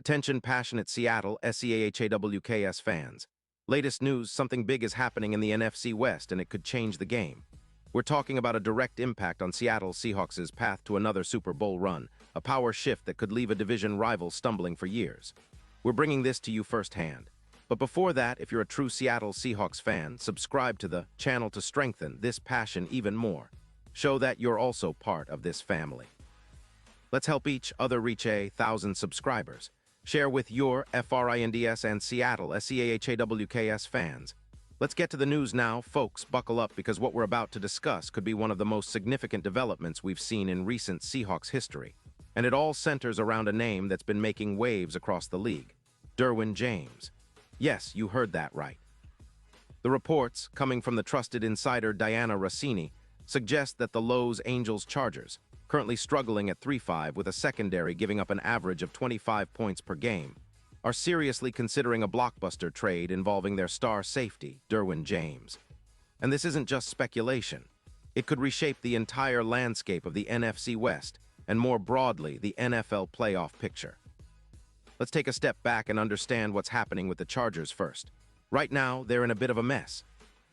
Attention passionate Seattle SEAHAWKS fans. Latest news, something big is happening in the NFC West and it could change the game. We're talking about a direct impact on Seattle Seahawks' path to another Super Bowl run, a power shift that could leave a division rival stumbling for years. We're bringing this to you firsthand. But before that, if you're a true Seattle Seahawks fan, subscribe to the channel to strengthen this passion even more. Show that you're also part of this family. Let's help each other reach 1,000 subscribers. Share with your FRINDS and Seattle SEAHAWKS fans. Let's get to the news now, folks. Buckle up because what we're about to discuss could be one of the most significant developments we've seen in recent Seahawks history. And it all centers around a name that's been making waves across the league: Derwin James. Yes, you heard that right. The reports, coming from the trusted insider Diana Rossini, suggest that the Los Angeles Chargers, currently struggling at 3-5 with a secondary giving up an average of 25 points per game, are seriously considering a blockbuster trade involving their star safety, Derwin James. And this isn't just speculation. It could reshape the entire landscape of the NFC West and, more broadly, the NFL playoff picture. Let's take a step back and understand what's happening with the Chargers first. Right now, they're in a bit of a mess.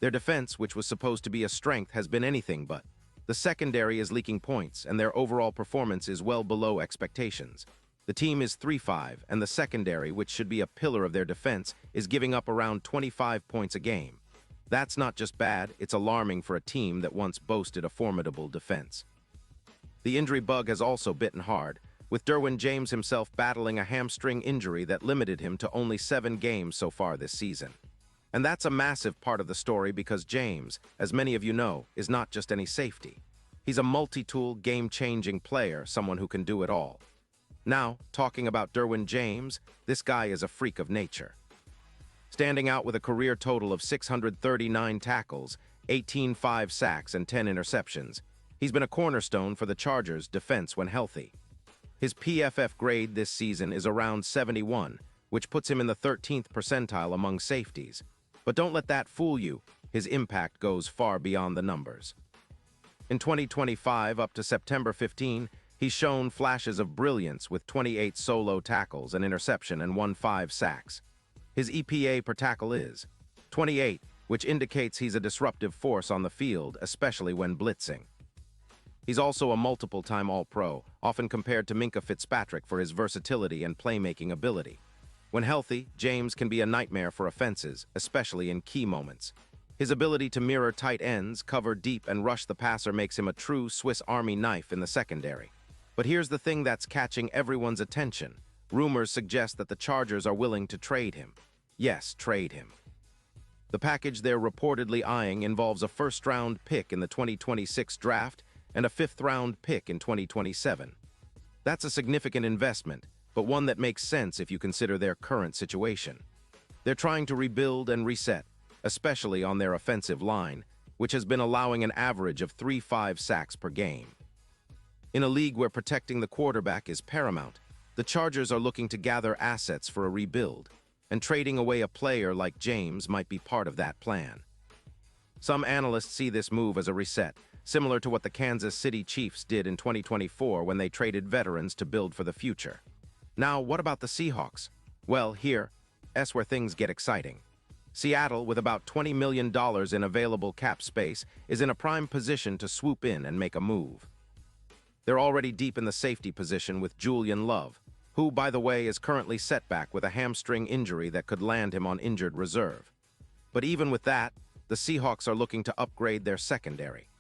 Their defense, which was supposed to be a strength, has been anything but. The secondary is leaking points, and their overall performance is well below expectations. The team is 3-5, and the secondary, which should be a pillar of their defense, is giving up around 25 points a game. That's not just bad, it's alarming for a team that once boasted a formidable defense. The injury bug has also bitten hard, with Derwin James himself battling a hamstring injury that limited him to only 7 games so far this season. And that's a massive part of the story because James, as many of you know, is not just any safety. He's a multi-tool, game-changing player, someone who can do it all. Now, talking about Derwin James, this guy is a freak of nature. Standing out with a career total of 639 tackles, 18 sacks, and 10 interceptions, he's been a cornerstone for the Chargers' defense when healthy. His PFF grade this season is around 71, which puts him in the 13th percentile among safeties. But don't let that fool you. His impact goes far beyond the numbers. In 2025, up to September 15, he's shown flashes of brilliance with 28 solo tackles, an interception, and 15 sacks. His EPA per tackle is 28, which indicates he's a disruptive force on the field, especially when blitzing. He's also a multiple-time All-Pro, often compared to Minkah Fitzpatrick for his versatility and playmaking ability. When healthy, James can be a nightmare for offenses, especially in key moments. His ability to mirror tight ends, cover deep, and rush the passer makes him a true Swiss Army knife in the secondary. But here's the thing that's catching everyone's attention. Rumors suggest that the Chargers are willing to trade him. Yes, trade him. The package they're reportedly eyeing involves a first-round pick in the 2026 draft and a fifth-round pick in 2027. That's a significant investment, but one that makes sense if you consider their current situation. They're trying to rebuild and reset, especially on their offensive line, which has been allowing an average of 3-5 sacks per game. In a league where protecting the quarterback is paramount, the Chargers are looking to gather assets for a rebuild, and trading away a player like James might be part of that plan. Some analysts see this move as a reset, similar to what the Kansas City Chiefs did in 2024 when they traded veterans to build for the future. Now, what about the Seahawks? Well, here's where things get exciting. Seattle, with about $20 million in available cap space, is in a prime position to swoop in and make a move. They're already deep in the safety position with Julian Love, who, by the way, is currently set back with a hamstring injury that could land him on injured reserve. But even with that, the Seahawks are looking to upgrade their secondary.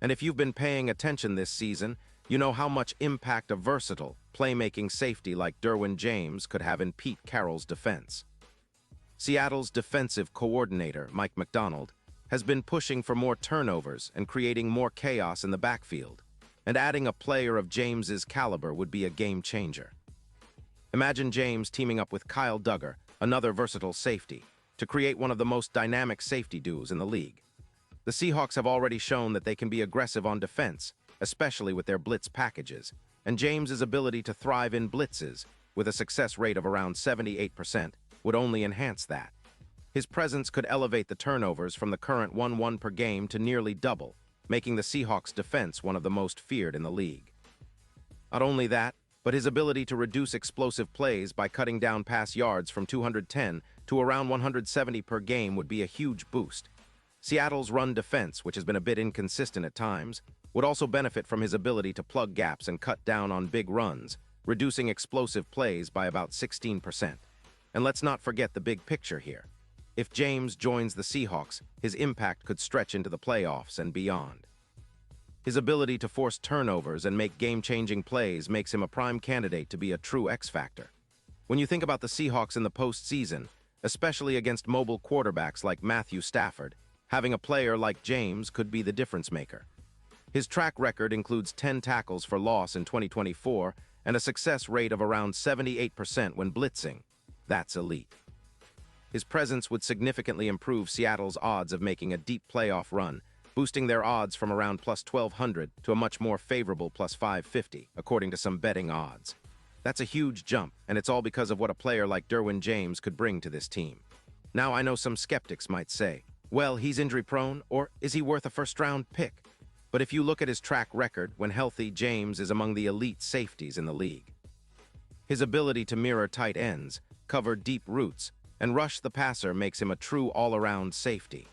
And if you've been paying attention this season, you know how much impact a versatile, playmaking safety like Derwin James could have in Pete Carroll's defense. Seattle's defensive coordinator, Mike Macdonald, has been pushing for more turnovers and creating more chaos in the backfield, and adding a player of James's caliber would be a game changer. Imagine James teaming up with Kyle Duggar, another versatile safety, to create one of the most dynamic safety duos in the league. The Seahawks have already shown that they can be aggressive on defense, especially with their blitz packages, and James's ability to thrive in blitzes, with a success rate of around 78%, would only enhance that. His presence could elevate the turnovers from the current 1-1 per game to nearly double, making the Seahawks' defense one of the most feared in the league. Not only that, but his ability to reduce explosive plays by cutting down pass yards from 210 to around 170 per game would be a huge boost. Seattle's run defense, which has been a bit inconsistent at times, would also benefit from his ability to plug gaps and cut down on big runs, reducing explosive plays by about 16%. And let's not forget the big picture here. If James joins the Seahawks, his impact could stretch into the playoffs and beyond. His ability to force turnovers and make game-changing plays makes him a prime candidate to be a true X-factor. When you think about the Seahawks in the postseason, especially against mobile quarterbacks like Matthew Stafford, having a player like James could be the difference maker. His track record includes 10 tackles for loss in 2024 and a success rate of around 78% when blitzing. That's elite. His presence would significantly improve Seattle's odds of making a deep playoff run, boosting their odds from around plus 1,200 to a much more favorable plus 550, according to some betting odds. That's a huge jump, and it's all because of what a player like Derwin James could bring to this team. Now, I know some skeptics might say, well, he's injury-prone, or is he worth a first-round pick? But if you look at his track record, when healthy, James is among the elite safeties in the league. His ability to mirror tight ends, cover deep routes, and rush the passer makes him a true all-around safety.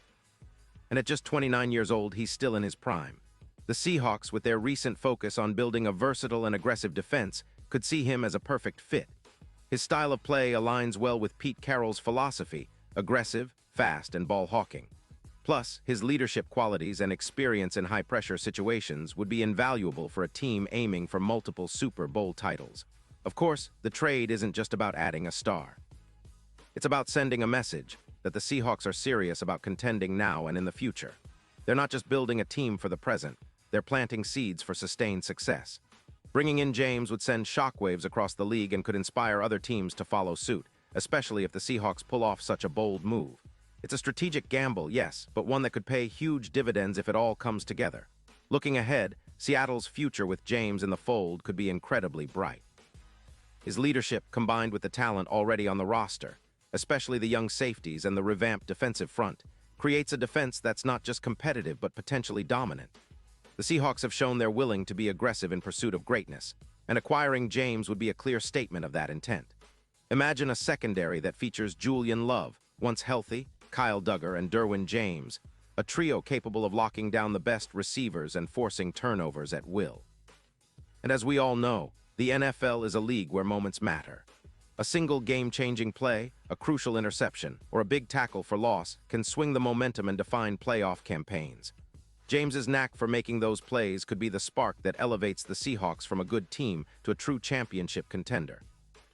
And at just 29 years old, he's still in his prime. The Seahawks, with their recent focus on building a versatile and aggressive defense, could see him as a perfect fit. His style of play aligns well with Pete Carroll's philosophy, aggressive, fast, and ball hawking. Plus, his leadership qualities and experience in high-pressure situations would be invaluable for a team aiming for multiple Super Bowl titles. Of course, the trade isn't just about adding a star. It's about sending a message that the Seahawks are serious about contending now and in the future. They're not just building a team for the present, they're planting seeds for sustained success. Bringing in James would send shockwaves across the league and could inspire other teams to follow suit, especially if the Seahawks pull off such a bold move. It's a strategic gamble, yes, but one that could pay huge dividends if it all comes together. Looking ahead, Seattle's future with James in the fold could be incredibly bright. His leadership, combined with the talent already on the roster, especially the young safeties and the revamped defensive front, creates a defense that's not just competitive but potentially dominant. The Seahawks have shown they're willing to be aggressive in pursuit of greatness, and acquiring James would be a clear statement of that intent. Imagine a secondary that features Julian Love, once healthy, Kyle Duggar, and Derwin James, a trio capable of locking down the best receivers and forcing turnovers at will. And as we all know, the NFL is a league where moments matter. A single game-changing play, a crucial interception, or a big tackle for loss can swing the momentum and define playoff campaigns. James's knack for making those plays could be the spark that elevates the Seahawks from a good team to a true championship contender.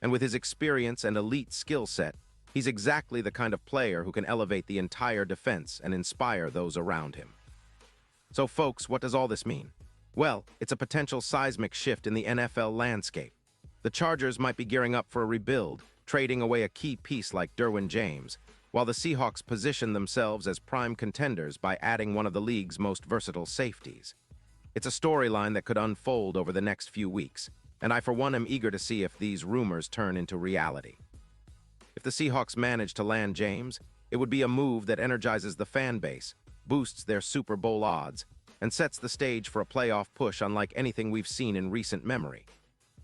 And with his experience and elite skill set, he's exactly the kind of player who can elevate the entire defense and inspire those around him. So folks, what does all this mean? Well, it's a potential seismic shift in the NFL landscape. The Chargers might be gearing up for a rebuild, trading away a key piece like Derwin James, while the Seahawks position themselves as prime contenders by adding one of the league's most versatile safeties. It's a storyline that could unfold over the next few weeks, and I for one am eager to see if these rumors turn into reality. If the Seahawks manage to land James, it would be a move that energizes the fan base, boosts their Super Bowl odds, and sets the stage for a playoff push unlike anything we've seen in recent memory.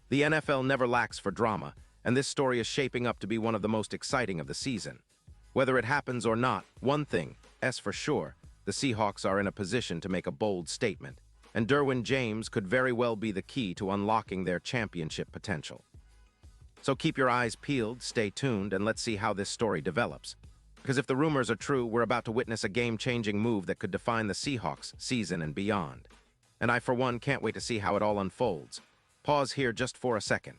The NFL never lacks for drama, and this story is shaping up to be one of the most exciting of the season. Whether it happens or not, one thing is for sure, the Seahawks are in a position to make a bold statement, and Derwin James could very well be the key to unlocking their championship potential. So keep your eyes peeled, stay tuned, and let's see how this story develops. Because if the rumors are true, we're about to witness a game-changing move that could define the Seahawks season and beyond. And I, for one, can't wait to see how it all unfolds. Pause here just for a second.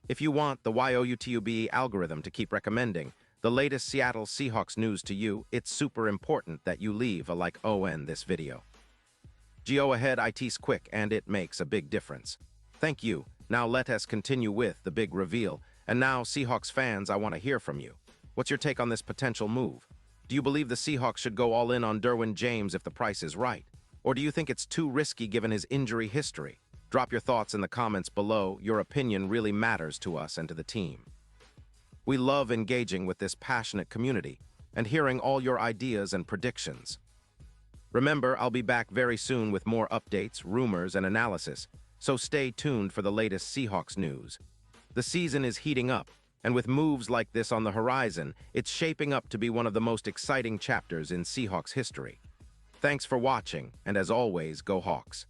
If you want the YOUTUBE algorithm to keep recommending the latest Seattle Seahawks news to you, it's super important that you leave a like on this video. Go ahead, it's quick, and it makes a big difference. Thank you. Now let us continue with the big reveal. And now, Seahawks fans, I want to hear from you. What's your take on this potential move? Do you believe the Seahawks should go all in on Derwin James if the price is right? Or do you think it's too risky given his injury history? Drop your thoughts in the comments below. Your opinion really matters to us and to the team. We love engaging with this passionate community and hearing all your ideas and predictions. Remember, I'll be back very soon with more updates, rumors, and analysis. so stay tuned for the latest Seahawks news. The season is heating up, and with moves like this on the horizon, it's shaping up to be one of the most exciting chapters in Seahawks history. Thanks for watching, and as always, go Hawks.